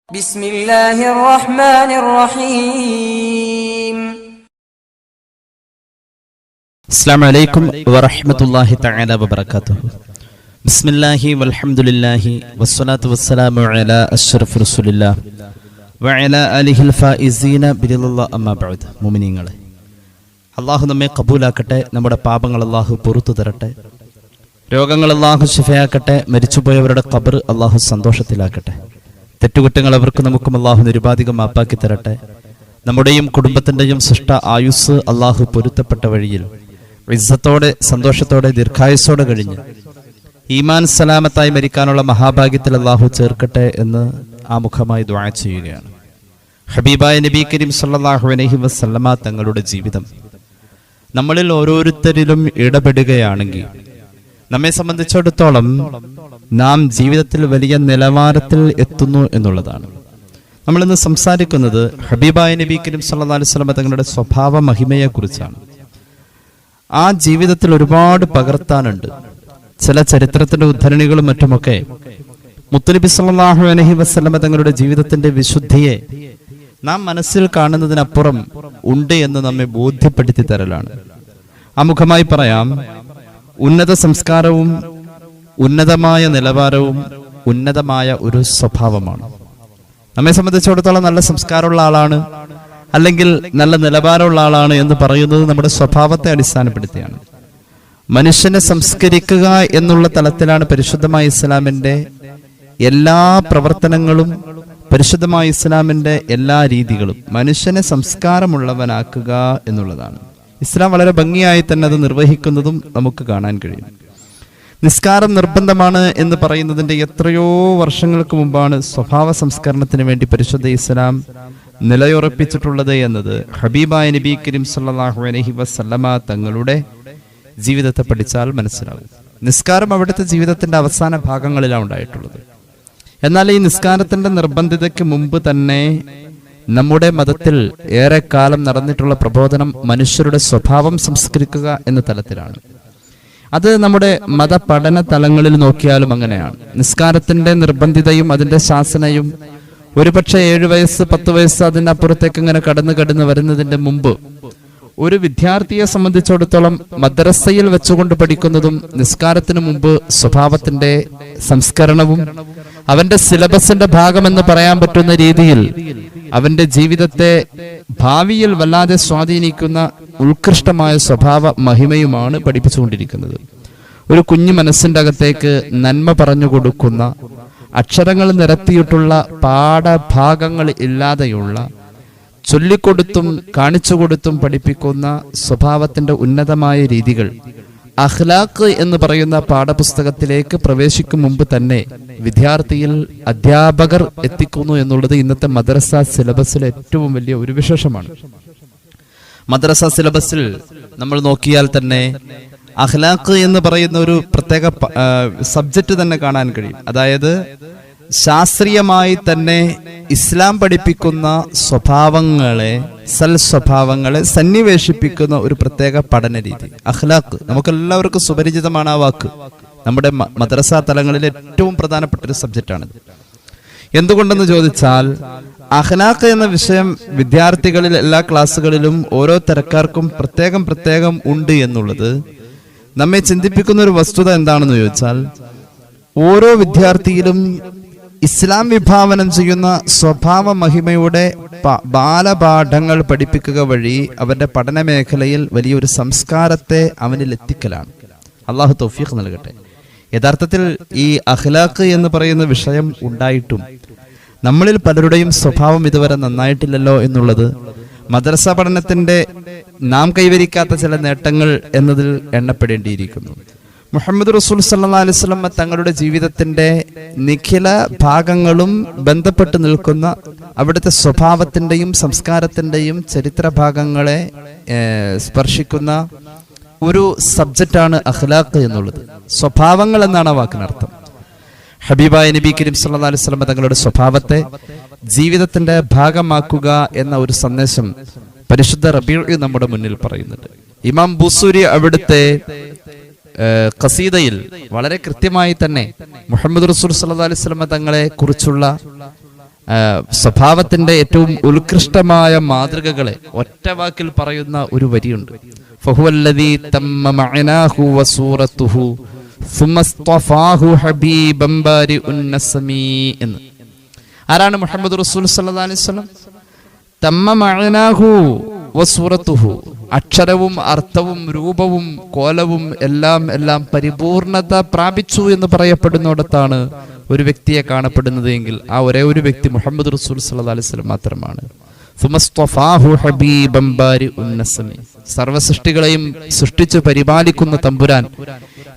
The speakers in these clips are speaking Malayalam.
ബിസ്മില്ലാഹിർ റഹ്മാനിർ റഹീം. അസ്സലാമു അലൈക്കും വറഹ്മത്തുള്ളാഹി തആല വബറകാതുഹു. ബിസ്മില്ലാഹി വൽഹംദുലില്ലാഹി വസ്സലാത്തു വസ്സലാമു അലാ അഷ്റഫി റസൂലില്ലാഹ് വഅലാ ആലിഹിൽ ഫായിസീന ബിലില്ലാഹി അമ്മാ ബഅദ്. മുഅ്മിനീങ്ങളെ, അല്ലാഹു നമ്മെ കബൂലാക്കട്ടെ. നമ്മുടെ പാപങ്ങൾ അല്ലാഹു പുറത്തു തരട്ടെ. രോഗങ്ങൾ അല്ലാഹു ശിഫയാക്കട്ടെ. മരിച്ചുപോയവരുടെ ഖബർ അല്ലാഹു സന്തോഷത്തിലാക്കട്ടെ. തെറ്റുകുറ്റങ്ങൾ അവർക്കും നമുക്കും അല്ലാഹു നിരുപാധികം മാപ്പാക്കി തരട്ടെ. നമ്മുടെയും കുടുംബത്തിന്റെയും സൃഷ്ട ആയുസ് അല്ലാഹു പൊരുത്തപ്പെട്ട വഴിയിൽ ഇസ്സത്തോടെ സന്തോഷത്തോടെ ദീർഘായുസ്സോടെ കഴിഞ്ഞ് ഈമാൻ സലാമത്തായി മരിക്കാനുള്ള മഹാഭാഗ്യത്തിൽ അല്ലാഹു ചേർക്കട്ടെ എന്ന് ആമുഖമായി ദുആ ചെയ്യുകയാണ്. ഹബീബായ നബി കരീം സല്ലല്ലാഹു അലൈഹി വസല്ലമ തങ്ങളുടെ ജീവിതം നമ്മളിൽ ഓരോരുത്തരിലും ഇടപെടുകയാണെങ്കിൽ നമ്മെ സംബന്ധിച്ചിടത്തോളം നാം ജീവിതത്തിൽ വലിയ നിലവാരത്തിൽ എത്തുന്നു എന്നുള്ളതാണ്. നമ്മളിന്ന് സംസാരിക്കുന്നത് ഹബീബായ നബി കരീം സല്ലല്ലാഹു അലൈഹി വസല്ലമ തങ്ങളുടെ സ്വഭാവ മഹിമയെക്കുറിച്ചാണ്. ആ ജീവിതത്തിൽ ഒരുപാട് പകർത്താനുണ്ട്. ചില ചരിത്രത്തിന്റെ ഉദ്ധരണികളും മറ്റുമൊക്കെ മുത്തുനബി സല്ലല്ലാഹു അലൈഹി വസല്ലമ തങ്ങളുടെ ജീവിതത്തിന്റെ വിശുദ്ധിയെ നാം മനസ്സിൽ കാണുന്നതിനപ്പുറം ഉണ്ട് എന്ന് നമ്മെ ബോധ്യപ്പെടുത്തി തരലാണ്. ആമുഖമായി പറയാം, ഉന്നത സംസ്കാരവും ഉന്നതമായ നിലവാരവും ഉന്നതമായ ഒരു സ്വഭാവമാണ്. നമ്മെ സംബന്ധിച്ചിടത്തോളം നല്ല സംസ്കാരമുള്ള ആളാണ് അല്ലെങ്കിൽ നല്ല നിലവാരമുള്ള ആളാണ് എന്ന് പറയുന്നത് നമ്മുടെ സ്വഭാവത്തെ അടിസ്ഥാനപ്പെടുത്തിയാണ്. മനുഷ്യനെ സംസ്കരിക്കുക എന്നുള്ള തലത്തിലാണ് പരിശുദ്ധമായ ഇസ്ലാമിന്റെ എല്ലാ പ്രവർത്തനങ്ങളും, പരിശുദ്ധമായ ഇസ്ലാമിന്റെ എല്ലാ രീതികളും മനുഷ്യനെ സംസ്കാരമുള്ളവനാക്കുക എന്നുള്ളതാണ്. ഇസ്ലാം വളരെ ഭംഗിയായി തന്നെ അത് നിർവഹിക്കുന്നതും നമുക്ക് കാണാൻ കഴിയും. നിസ്കാരം നിർബന്ധമാണ് എന്ന് പറയുന്നതിന്റെ എത്രയോ വർഷങ്ങൾക്ക് മുമ്പാണ് സ്വഭാവ സംസ്കരണത്തിന് വേണ്ടി പരിശുദ്ധ ഇസ്ലാം നിലയുറപ്പിച്ചിട്ടുള്ളത് എന്നത് ഹബീബായ നബി കരീം സല്ലല്ലാഹു അലൈഹി വസല്ലമ തങ്ങളുടെ ജീവിതത്തെ പഠിച്ചാൽ മനസ്സിലാവും. നിസ്കാരം അവിടുത്തെ ജീവിതത്തിന്റെ അവസാന ഭാഗങ്ങളിലാണ് ഉണ്ടായിട്ടുള്ളത്. എന്നാൽ ഈ നിസ്കാരത്തിന്റെ നിർബന്ധിതയ്ക്ക് മുമ്പ് തന്നെ നമ്മുടെ മതത്തിൽ ഏറെക്കാലം നടന്നിട്ടുള്ള പ്രബോധനം മനുഷ്യരുടെ സ്വഭാവം സംസ്കരിക്കുക എന്ന തലത്തിലാണ്. അത് നമ്മുടെ മതപഠന തലങ്ങളിൽ നോക്കിയാലും അങ്ങനെയാണ്. നിസ്കാരത്തിന്റെ നിർബന്ധിതയും അതിന്റെ ശാസനയും ഒരുപക്ഷെ 7 വയസ്സ് 10 വയസ്സ് അതിനപ്പുറത്തേക്ക് ഇങ്ങനെ കടന്നു വരുന്നതിന്റെ മുമ്പ് ഒരു വിദ്യാർത്ഥിയെ സംബന്ധിച്ചിടത്തോളം മദ്രസയിൽ വെച്ചുകൊണ്ട് പഠിക്കുന്നതും നിസ്കാരത്തിന് മുമ്പ് സ്വഭാവത്തിന്റെ സംസ്കരണവും അവന്റെ സിലബസിന്റെ ഭാഗമെന്ന് പറയാൻ പറ്റുന്ന രീതിയിൽ അവന്റെ ജീവിതത്തെ ഭാവിയിൽ വല്ലാതെ സ്വാധീനിക്കുന്ന ഉത്കൃഷ്ടമായ സ്വഭാവ മഹിമയുമാണ് പഠിപ്പിച്ചുകൊണ്ടിരിക്കുന്നത്. ഒരു കുഞ്ഞു മനസ്സിന്റെ അകത്തേക്ക് നന്മ പറഞ്ഞു കൊടുക്കുന്ന, അക്ഷരങ്ങൾ നിരത്തിയിട്ടുള്ള പാഠഭാഗങ്ങൾ ഇല്ലാതെയുള്ള, ചൊല്ലിക്കൊടുത്തും കാണിച്ചുകൊടുത്തും പഠിപ്പിക്കുന്ന സ്വഭാവത്തിന്റെ ഉന്നതമായ രീതികൾ അഖ്ലാഖ് എന്ന് പറയുന്ന പാഠപുസ്തകത്തിലേക്ക് പ്രവേശിക്കും മുമ്പ് തന്നെ വിദ്യാർത്ഥിയിൽ അധ്യാപകർ എത്തിക്കുന്നു എന്നുള്ളത് ഇന്നത്തെ മദ്രസ സിലബസിലെ ഏറ്റവും വലിയ ഒരു വിശേഷമാണ്. മദ്രസ സിലബസിൽ നമ്മൾ നോക്കിയാൽ തന്നെ അഖ്ലാഖ് എന്ന് പറയുന്ന ഒരു പ്രത്യേക സബ്ജക്റ്റ് തന്നെ കാണാൻ കഴിയും. അതായത് ശാസ്ത്രീയമായി തന്നെ ഇസ്ലാം പഠിപ്പിക്കുന്ന സ്വഭാവങ്ങളെ, സൽസ്വഭാവങ്ങളെ സന്നിവേശിപ്പിക്കുന്ന ഒരു പ്രത്യേക പഠന രീതി അഖ്ലാഖ്. നമുക്കെല്ലാവർക്കും സുപരിചിതമാണ് ആ വാക്ക്. നമ്മുടെ മദ്രസ തലങ്ങളിലെ ഏറ്റവും പ്രധാനപ്പെട്ട ഒരു സബ്ജക്റ്റാണിത്. എന്തുകൊണ്ടെന്ന് ചോദിച്ചാൽ അഖ്ലാഖ് എന്ന വിഷയം വിദ്യാർത്ഥികളിൽ എല്ലാ ക്ലാസ്സുകളിലും ഓരോ തരക്കാർക്കും പ്രത്യേകം ഉണ്ട് എന്നുള്ളത് നമ്മെ ചിന്തിപ്പിക്കുന്ന ഒരു വസ്തുത എന്താണെന്ന് ചോദിച്ചാൽ, ഓരോ വിദ്യാർത്ഥിയിലും ഇസ്ലാം വിഭാവനം ചെയ്യുന്ന സ്വഭാവ മഹിമയുടെ ബാലപാഠങ്ങൾ പഠിപ്പിക്കുക വഴി അവന്റെ പഠന മേഖലയിൽ വലിയൊരു സംസ്കാരത്തെ അവനിൽ എത്തിക്കലാണ്. അള്ളാഹു തൗഫീഖ് നൽകട്ടെ. യഥാർത്ഥത്തിൽ ഈ അഖ്ലാഖ് എന്ന് പറയുന്ന വിഷയം ഉണ്ടായിട്ടും നമ്മളിൽ പലരുടെയും സ്വഭാവം ഇതുവരെ നന്നായിട്ടില്ലല്ലോ എന്നുള്ളത് മദ്രസ പഠനത്തിന്റെ നാം കൈവരിക്കാത്ത ചില നേട്ടങ്ങൾ എന്നതിൽ എണ്ണപ്പെടേണ്ടിയിരിക്കുന്നു. മുഹമ്മദ് റസൂൽ സല്ലല്ലാഹു അലൈഹി വസല്ലം തങ്ങളുടെ ജീവിതത്തിന്റെ നിഖില ഭാഗങ്ങളും ബന്ധപ്പെട്ട് നിൽക്കുന്ന അവിടുത്തെ സ്വഭാവത്തിന്റെയും സംസ്കാരത്തിന്റെയും ചരിത്ര ഭാഗങ്ങളെ സ്പർശിക്കുന്ന ഒരു സബ്ജക്റ്റാണ് അഖ്ലാഖ് എന്നുള്ളത്. സ്വഭാവങ്ങൾ എന്നാണ് ആ വാക്കിനർത്ഥം. ഹബീബായ നബി കരീം സല്ലല്ലാഹു അലൈഹി വസല്ലം തങ്ങളുടെ സ്വഭാവത്തെ ജീവിതത്തിന്റെ ഭാഗമാക്കുക എന്ന ഒരു സന്ദേശം പരിശുദ്ധ റബീഉ നമ്മുടെ മുന്നിൽ പറയുന്നുണ്ട്. ഇമാം ബുസൂരി അവിടുത്തെ ഖസീദയിൽ വളരെ കൃത്യമായി തന്നെ മുഹമ്മദ് റസൂൽ സല്ലല്ലാഹു അലൈഹി വസല്ലം തങ്ങളെ കുറിച്ചുള്ള സ്വഭാവത്തിന്റെ ഏറ്റവും ഉത്കൃഷ്ടമായ മാതൃകകളെ ഒറ്റ വാക്കിൽ പറയുന്ന ഒരു വരിയുണ്ട്. ഫഹുവല്ലദീ തമ്മ മഅനാഹു വസൂറത്തുഹു സുമസ്തഫാഹു ഹബീബൻ ബാരിഉൻ നസ്മി എന്ന്. ആരാണ് മുഹമ്മദ് റസൂൽ സല്ലല്ലാഹു അലൈഹി വസല്ലം? തമ്മ മഅനാഹു വസൂറത്തുഹു, അക്ഷരവും അർത്ഥവും രൂപവും കോലവും എല്ലാം പരിപൂർണത പ്രാപിച്ചു എന്ന് പറയപ്പെടുന്നിടത്താണ് ഒരു വ്യക്തിയെ കാണപ്പെടുന്നത് എങ്കിൽ ആ ഒരേ ഒരു വ്യക്തി മുഹമ്മദ് റസൂൽ സല്ലല്ലാഹു അലൈഹി വസല്ലം മാത്രമാണ്. സർവസൃഷ്ടികളെയും സൃഷ്ടിച്ച് പരിപാലിക്കുന്ന തമ്പുരാൻ,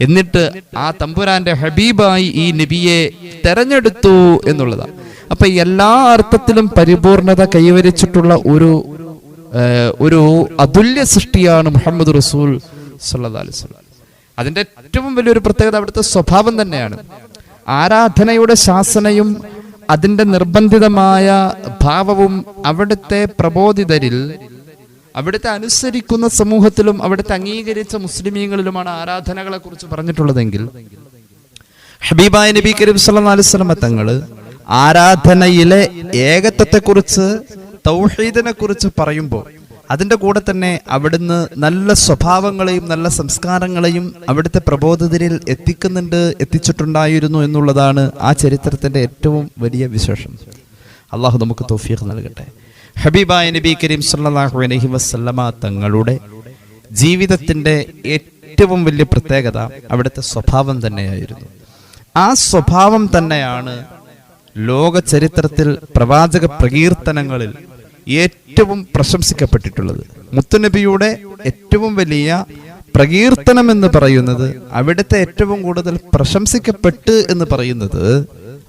എന്നിട്ട് ആ തമ്പുരാന്റെ ഹബീബായി ഈ നബിയെ തെരഞ്ഞെടുത്തു എന്നുള്ളതാണ്. അപ്പൊ എല്ലാ അർത്ഥത്തിലും പരിപൂർണത കൈവരിച്ചിട്ടുള്ള ഒരു അതുല്യ സൃഷ്ടിയാണ് മുഹമ്മദ് റസൂൽ സല്ലല്ലാഹു അലൈഹി വസല്ലം. അതിന്റെ ഏറ്റവും വലിയൊരു പ്രത്യേകത അവിടുത്തെ സ്വഭാവം തന്നെയാണ്. ആരാധനയുടെ ശാസനയും അതിന്റെ നിർബന്ധിതമായ ഭാവവും അവിടുത്തെ പ്രബോധിതരിൽ, അവിടുത്തെ അനുസരിക്കുന്ന സമൂഹത്തിലും അവിടുത്തെ അംഗീകരിച്ച മുസ്ലിമീങ്ങളിലുമാണ് ആരാധനകളെ കുറിച്ച് പറഞ്ഞിട്ടുള്ളതെങ്കിൽ ഹബീബായ നബി കരീം സല്ലല്ലാഹു അലൈഹി വസല്ലം തങ്ങള് ആരാധനയിലെ ഏകത്വത്തെക്കുറിച്ച്, തൗഹീദിനെ കുറിച്ച് പറയുമ്പോൾ അതിന്റെ കൂടെ തന്നെ അവിടുന്ന് നല്ല സ്വഭാവങ്ങളെയും നല്ല സംസ്കാരങ്ങളെയും അവിടുത്തെ പ്രബോധിതരിൽ എത്തിച്ചിട്ടുണ്ടായിരുന്നു എന്നുള്ളതാണ് ആ ചരിത്രത്തിന്റെ ഏറ്റവും വലിയ വിശേഷം. അള്ളാഹു നമുക്ക് തൗഫീഖ് നൽകട്ടെ. ഹബീബായ നബി കരീം സല്ലല്ലാഹു അലൈഹി വസല്ലമ തങ്ങളുടെ ജീവിതത്തിന്റെ ഏറ്റവും വലിയ പ്രത്യേകത അവിടുത്തെ സ്വഭാവം തന്നെയായിരുന്നു. ആ സ്വഭാവം തന്നെയാണ് ലോക ചരിത്രത്തിൽ പ്രവാചക പ്രകീർത്തനങ്ങളിൽ ഏറ്റവും പ്രശംസിക്കപ്പെട്ടിട്ടുള്ളത്. മുത്തുനബിയുടെ ഏറ്റവും വലിയ പ്രകീർത്തനം എന്ന് പറയുന്നത്, അവിടുത്തെ ഏറ്റവും കൂടുതൽ പ്രശംസിക്കപ്പെട്ട് എന്ന് പറയുന്നത്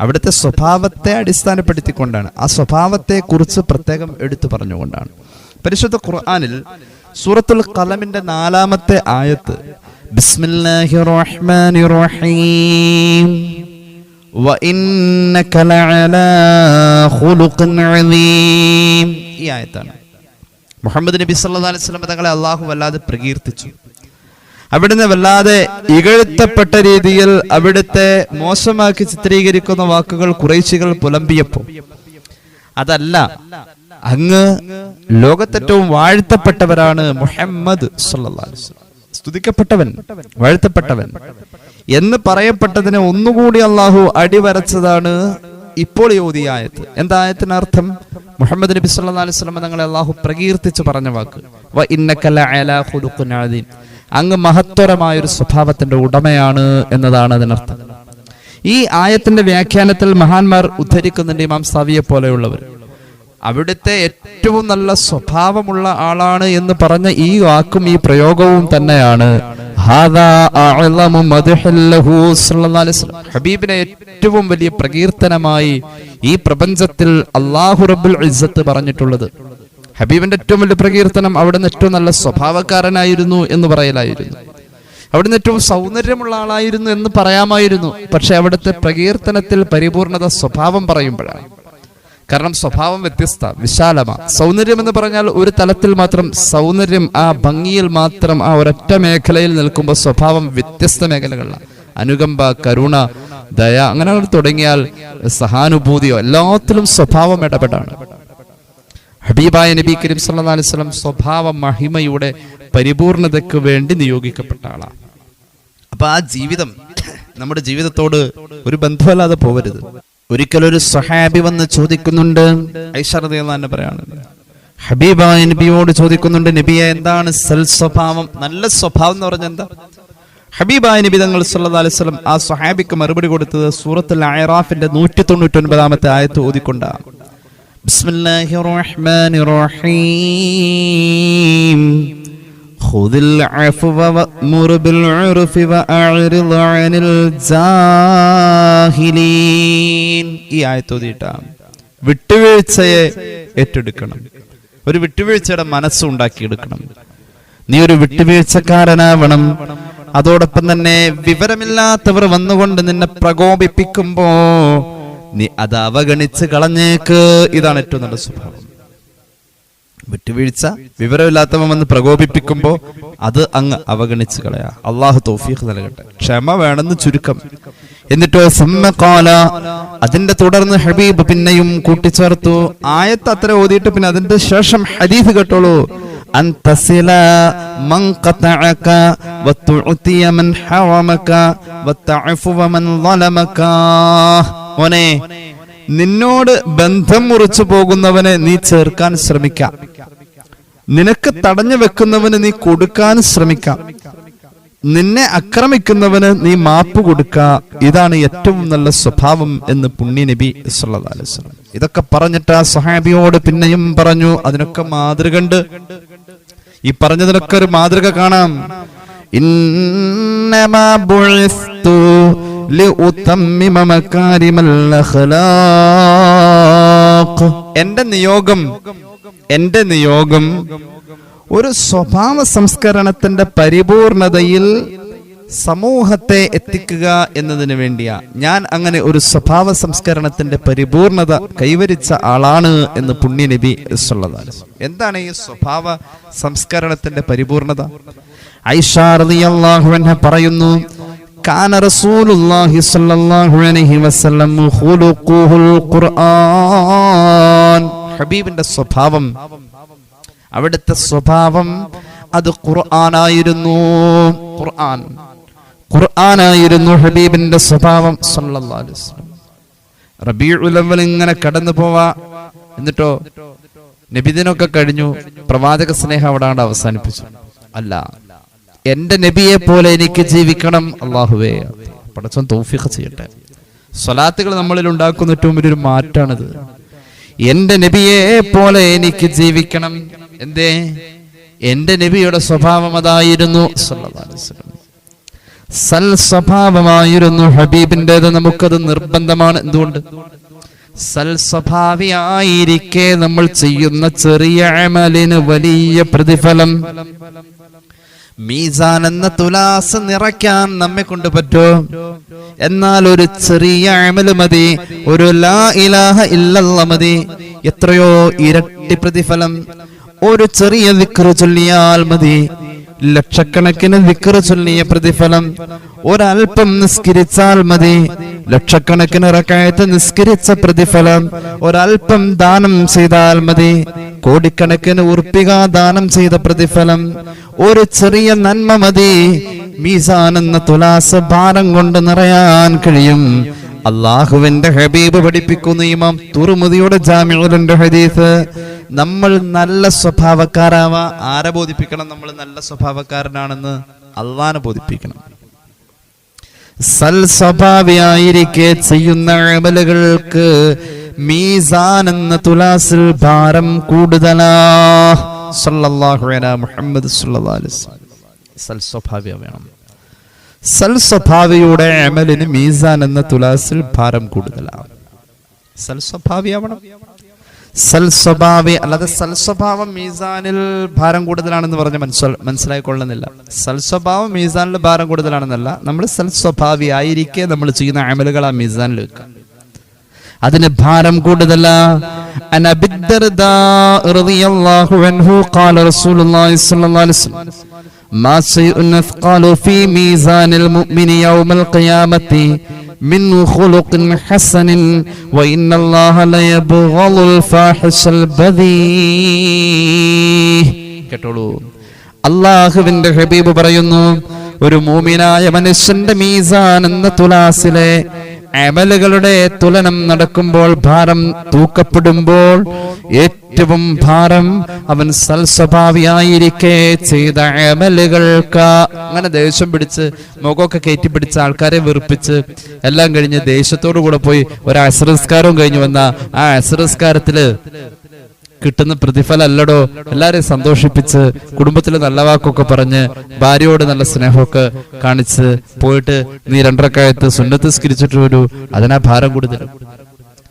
അവിടുത്തെ സ്വഭാവത്തെ അടിസ്ഥാനപ്പെടുത്തിക്കൊണ്ടാണ്. ആ സ്വഭാവത്തെ കുറിച്ച് പ്രത്യേകം എടുത്തു പറഞ്ഞുകൊണ്ടാണ്. പരിശുദ്ധ ഖുർആനിൽ സൂറത്തുൽ ഖലമിന്റെ 4-ാമത്തെ ആയത്ത് ബിസ്മില്ലാഹിർ റഹ്മാനിർ റഹീം وَإِنَّكَ لَعَلَى خُلُقٍ عَظِيمٍ, ഈ ആയത്താണ്. മുഹമ്മദ് നബി സല്ലല്ലാഹു അലൈഹി വസല്ലം തങ്ങളെ അല്ലാഹു വല്ലാതെ പ്രകീർത്തിച്ചു. അവിടുന്ന് വല്ലാതെ ഇകഴ്ത്തപ്പെട്ട രീതിയിൽ അവിടുത്തെ മോശമാക്കി ചിത്രീകരിക്കുന്ന വാക്കുകൾ ഖുറൈശികൾ പുലമ്പിയപ്പോൾ, അതല്ല, അങ്ങ് ലോകത്തേറ്റവും വാഴ്ത്തപ്പെട്ടവരാണ് മുഹമ്മദ് സല്ലല്ലാഹു അലൈഹി വസല്ലം, സ്തുതിക്കപ്പെട്ടവൻ, വാഴ്ത്തപ്പെട്ടവൻ എന്ന് പറയപ്പെട്ടതിനെ ഒന്നുകൂടി അള്ളാഹു അടിവരച്ചതാണ് ഇപ്പോൾ ഈ ഓതിയ ആയത്ത്. എന്താ ആയത്തിനർത്ഥം? മുഹമ്മദ് നബി സല്ലല്ലാഹു അലൈഹി വസല്ലം തങ്ങളെ അള്ളാഹു പ്രകീർത്തിച്ച് പറഞ്ഞ വാക്ക് വഇന്നക ലഅലാ ഖുലുഖിൻ അദീം, അങ്ങ് മഹത്തരമായൊരു സ്വഭാവത്തിന്റെ ഉടമയാണ് എന്നതാണ് അതിനർത്ഥം. ഈ ആയത്തിന്റെ വ്യാഖ്യാനത്തിൽ മഹാന്മാർ ഉദ്ധരിക്കുന്നുണ്ട് ഇമാം സാവിയെ പോലെയുള്ളവർ. അവിടുത്തെ ഏറ്റവും നല്ല സ്വഭാവമുള്ള ആളാണ് എന്ന് പറഞ്ഞ ഈ വാക്കും ഈ പ്രയോഗവും തന്നെയാണ് ഹബീബിനെ ഏറ്റവും വലിയ പ്രകീർത്തനമായി ഈ പ്രപഞ്ചത്തിൽ അല്ലാഹു റബ്ബുൽ ഇസ്സത്ത് പറഞ്ഞിട്ടുള്ളത്. ഹബീബിന്റെ ഏറ്റവും വലിയ പ്രകീർത്തനം അവിടുന്ന് ഏറ്റവും നല്ല സ്വഭാവക്കാരനായിരുന്നു എന്ന് പറയലായിരുന്നു, അവിടുന്ന് ഏറ്റവും സൗന്ദര്യമുള്ള ആളായിരുന്നു എന്ന് പറയാമായിരുന്നു. പക്ഷെ അവിടുത്തെ പ്രകീർത്തനത്തിൽ പരിപൂർണത സ്വഭാവം പറയുമ്പോഴാണ്. കാരണം സ്വഭാവം വ്യത്യസ്ത, വിശാലമാണ്. സൗന്ദര്യം എന്ന് പറഞ്ഞാൽ ഒരു തലത്തിൽ മാത്രം സൗന്ദര്യം, ആ ഭംഗിയിൽ മാത്രം, ആ ഒരൊറ്റ മേഖലയിൽ നിൽക്കുമ്പോൾ സ്വഭാവം വ്യത്യസ്ത മേഖലകളിലാണ്. അനുകമ്പ, കരുണ, ദയ, അങ്ങനെ തുടങ്ങിയാൽ സഹാനുഭൂതിയോ എല്ലാത്തിലും സ്വഭാവം ഇടപെടാണ്. ഹബീബായ നബി കരീം സല്ലല്ലാഹു അലൈഹി വസല്ലം സ്വഭാവ മഹിമയുടെ പരിപൂർണതയ്ക്ക് വേണ്ടി നിയോഗിക്കപ്പെട്ട ആളാണ്. അപ്പൊ ആ ജീവിതം നമ്മുടെ ജീവിതത്തോട് ഒരു ബന്ധമല്ലാതെ പോവരുത്. ഒരിക്കലൊരു സ്വഹാബി വന്ന് ചോദിക്കുന്നുണ്ട്, ഐഷ റളിയല്ലാഹു അൻഹ പറയാണ്, ഹബീബായ നബിയോട് ചോദിക്കുന്നുണ്ട്, നബിയെ എന്താണ് സൽ സ്വഭാവം, നല്ല സ്വഭാവം എന്ന് പറഞ്ഞാൽ എന്താ? ഹബീബായ നബി തങ്ങൾ സല്ലല്ലാഹു അലൈഹി വസല്ലം ആ സ്വഹാബിക്ക് മറുപടി കൊടുത്തത് സൂറത്തുൽ അഅറാഫിന്റെ 199-ാമത്തെ ആയത്ത് ഓതിക്കൊണ്ടാണ്. ബിസ്മില്ലാഹിർ റഹ്മാനിർ റഹീം ഖുദിൽ അഫ്വ വഅ്മുർ ബിൽ ഉർഫി വഅഅ്റിദ് അനിൽ ജാഹിലീൻ. ഈ ആയത്ത് ഓതിട്ടാ വിട്ടുവീഴ്ചയെ ഏറ്റെടുക്കണം, ഒരു വിട്ടുവീഴ്ചയുടെ മനസ്സ് ഉണ്ടാക്കിയെടുക്കണം. നീ ഒരു വിട്ടുവീഴ്ചക്കാരനാവണം. അതോടൊപ്പം തന്നെ വിവരമില്ലാത്തവർ വന്നുകൊണ്ട് നിന്നെ പ്രകോപിപ്പിക്കുമ്പോ നീ അത് അവഗണിച്ച് കളഞ്ഞേക്ക്. ഇതാണ് ഏറ്റവും നല്ല സ്വഭാവം. വിട്ടുവീഴ്ച, വിവരമില്ലാത്തവൻ വന്ന് പ്രകോപിപ്പിക്കുമ്പോ അത് അങ്ങ് അവഗണിച്ച് കളയാ. അള്ളാഹു തൗഫീഖ് നൽകട്ടെ. ക്ഷമ വേണമെന്ന് ചുരുക്കം. എന്നിട്ടോ സമ്മഖാല, അതിന്റെ തുടർന്ന് ഹബീബ് പിന്നെയും കൂട്ടിച്ചേർത്തു. ആയത്ത് അത്ര ഓതിയിട്ട് പിന്നെ അതിന്റെ ശേഷം ഹദീസ് കേട്ടോളൂ. അൻതസില മൻ ഖതഅക വതുഅതിയ മൻ ഹറമക വതഅഫു വമൻ ളലമക. മോനെ, നിന്നോട് ബന്ധം മുറിച്ചു പോകുന്നവനെ നീ ചേർക്കാൻ ശ്രമിക്കാം, നിനക്ക് തടഞ്ഞു വെക്കുന്നവന് നീ കൊടുക്കാൻ ശ്രമിക്കാം, നിന്നെ ആക്രമിക്കുന്നവന് നീ മാപ്പ് കൊടുക്ക. ഇതാണ് ഏറ്റവും നല്ല സ്വഭാവം എന്ന് പുണ്യ നബി സല്ലല്ലാഹു അലൈഹി വസല്ലം. ഇതൊക്കെ പറഞ്ഞിട്ട് ആ സ്വഹാബിയോട് പിന്നെയും പറഞ്ഞു. അതിനൊക്കെ മാതൃകണ്ട്. ഈ പറഞ്ഞതിനൊക്കെ ഒരു മാതൃക കാണാം. ഇന്നമാ ബുഇസ്തു ലിഉതമ്മിമ മകാരിമൽ അഖ്ലാഖ്. എന്റെ നിയോഗം ഒരു സ്വഭാവ സംസ്കരണത്തിന്റെ പരിപൂർണതയിൽ സമൂഹത്തെ എത്തിക്കുക എന്നതിന് വേണ്ടിയാ. ഞാൻ അങ്ങനെ ഒരു സ്വഭാവ സംസ്കരണത്തിന്റെ പരിപൂർണത കൈവരിച്ച ആളാണ് എന്ന് പുണ്യ നബി സല്ലല്ലാഹു അലൈഹി വസല്ലം. എന്താണ് ഈ സ്വഭാവ സംസ്കരണത്തിന്റെ പരിപൂർണത? ആയിഷ റളിയല്ലാഹു അൻഹ പറയുന്നു, കാന റസൂലുള്ളാഹി സ്വല്ലല്ലാഹു അലൈഹി വസല്ലം ഖുലുഖുൽ ഖുർആൻ. ഹബീബിന്റെ സ്വഭാവം, അവിടുത്തെ സ്വഭാവം അത് ഖുർആനായിരുന്നു. ഖുർആനായിരുന്നു ഹബീബിന്റെ സ്വഭാവം സല്ലല്ലാഹു അലൈഹി വസല്ലം. റബീഉൽ അവ്വൽ ഇങ്ങനെ കടന്നു പോവാ. എന്നിട്ടോ നബിദിനൊക്കെ കഴിഞ്ഞു, പ്രവാചക സ്നേഹം അവിടെ അവസാനിപ്പിച്ചു. അല്ല, എന്റെ നബിയെ പോലെ എനിക്ക് ജീവിക്കണം. അല്ലാഹുവേ, പടച്ചോൻ തൗഫീഖ് ചെയ്യട്ടെ. സ്വലാത്തുകൾ നമ്മളിൽ ഉണ്ടാക്കുന്ന ഏറ്റവും വലിയൊരു മാറ്റാണിത്. എന്റെ നബിയെ പോലെ എനിക്ക് ജീവിക്കണം. എന്തേ? എന്റെ നബിയുടെ സ്വഭാവം അതായിരുന്നു സല്ലല്ലാഹു അലൈഹി വസല്ലം. സൽ സ്വഭാവമായിരുന്നു ഹബീബിൻ്റെത്. നമുക്കത് നിർബന്ധമാണ്. എന്തുകൊണ്ട്? സൽ സ്വഭാവിയായിരിക്കെ നമ്മൾ ചെയ്യുന്ന ചെറിയ അമലിന് വലിയ പ്രതിഫലം. മീസാൻ എന്ന തുലാസ് നിറയ്ക്കാൻ നമ്മെ കൊണ്ട് പറ്റോ? എന്നാൽ ഒരു ചെറിയ അമല് മതി, ഒരു ലാ ഇലാഹ ഇല്ലല്ലാഹ് മതി, എത്രയോ ഇരട്ടി പ്രതിഫലം. ഒരു ചെറിയ ദിക്ർ ചൊല്ലിയാൽ മതി, ലക്ഷക്കണക്കിന് ദിക്ർ ചൊല്ലിയ പ്രതിഫലം. ഒരൽപ്പം നിസ്കരിച്ചാൽ മതി, ലക്ഷക്കണക്കിന് റക്അത്ത് നിസ്കരിച്ച പ്രതിഫലം. ഒരൽപ്പം ദാനം ചെയ്താൽ മതി, കോടിക്കണക്കിന് ഉറുപ്പിക ദാനം ചെയ്ത പ്രതിഫലം. ഒരു ചെറിയ നന്മ മതി, മീസാൻ എന്ന തുലാസ് ഭാരം കൊണ്ട് നിറയാൻ കഴിയും. അള്ളാഹുവിന്റെ ഹബീബ് പഠിപ്പിക്കുന്ന ഇമാം തുർമുദിയുടെ ജാമിഉലിന്റെ ഹദീസ്, നമ്മൾ നല്ല സ്വഭാവക്കാരാവാ. ആരെ ബോധിപ്പിക്കണം? നമ്മൾ നല്ല സ്വഭാവക്കാരനാണെന്ന് അള്ളാഹനെ ബോധിപ്പിക്കണം. സൽ സ്വഭാവിയായിരിക്കെ ചെയ്യുന്ന അമലുകൾക്ക് മീസാൻ എന്ന തുലാസിൽ ഭാരം കൂടുതലാ. സല്ലല്ലാഹു അലാ മുഹമ്മദ് സല്ലല്ലാഹു അലൈഹി വസല്ലം. സൽ സ്വഭാവി വേണം. സൽ സ്വഭാവിയുടെ അമലിന് മീസാൻ എന്ന തുലാസിൽ ഭാരം കൂടുതലാണ്. സൽ സ്വഭാവിയാവണം. സൽ സ്വഭാവി അല്ലാതെ സൽ സ്വഭാവം മീസാനിൽ ഭാരം കൂടുതലാണെന്ന് പറഞ്ഞ് മനസ്സിലായിക്കൊള്ളുന്നില്ല. സൽ സ്വഭാവം മീസാനിൽ ഭാരം കൂടുതലാണെന്നല്ല, നമ്മൾ സൽ സ്വഭാവി ആയിരിക്കെ നമ്മൾ ചെയ്യുന്ന അമലുകൾ ആ മീസാനിൽ വെക്കാം, അതിന് ഭാരം കൂടുതല. അൻ അബീ ദർദാ റളിയല്ലാഹു അൻഹു ഖാല റസൂലുള്ളാഹി സ്വല്ലല്ലാഹു അലൈഹി വസല്ലം മാ ശൈഉൻ അസ്ഖാലു ഫീ മീസാനിൽ മുഅ്മിനി യൗമൽ ഖിയാമത്തി മിൻ ഖുലുഖിൻ ഹസനിൻ വ ഇന്നല്ലാഹ ലയബ്ഗളുൽ ഫാഹിഷൽ ബദീഹ്. കേട്ടോളൂ, അല്ലാഹുവിന്റെ ഹബീബ് പറയുന്നു, ഒരു മുഅ്മിനായ മനുഷ്യന്റെ മീസാൻ എന്ന തുലാസിലെ അമലുകളുടെ തുലനം നടക്കുമ്പോൾ, ഭാരം തൂക്കപ്പെടുമ്പോൾ ഏറ്റവും ഭാരം അവൻ സൽസ്വഭാവിയായിരിക്കെ ചെയ്ത അമലുകൾക്ക്. അങ്ങനെ ദേഷ്യം പിടിച്ച് മുഖമൊക്കെ കയറ്റി പിടിച്ച ആൾക്കാരെ വെറുപ്പിച്ച് എല്ലാം കഴിഞ്ഞ് ദേഷ്യത്തോടു കൂടെ പോയി ഒരു അസ്രസ്കാരവും കഴിഞ്ഞു വന്ന ആ അസ്രസ്കാരത്തില് കിട്ടുന്ന പ്രതിഫലം അല്ലടോ. എല്ലാരെയും സന്തോഷിപ്പിച്ച് കുടുംബത്തിൽ നല്ല വാക്കൊക്കെ പറഞ്ഞ് ഭാര്യയോട് നല്ല സ്നേഹമൊക്കെ കാണിച്ച് പോയിട്ട് നീ 2 റക്അത്ത് സുന്നത്ത് നിസ്കരിച്ചിട്ട് വരൂ, അതിനാ ഭാരം കൂടുതൽ.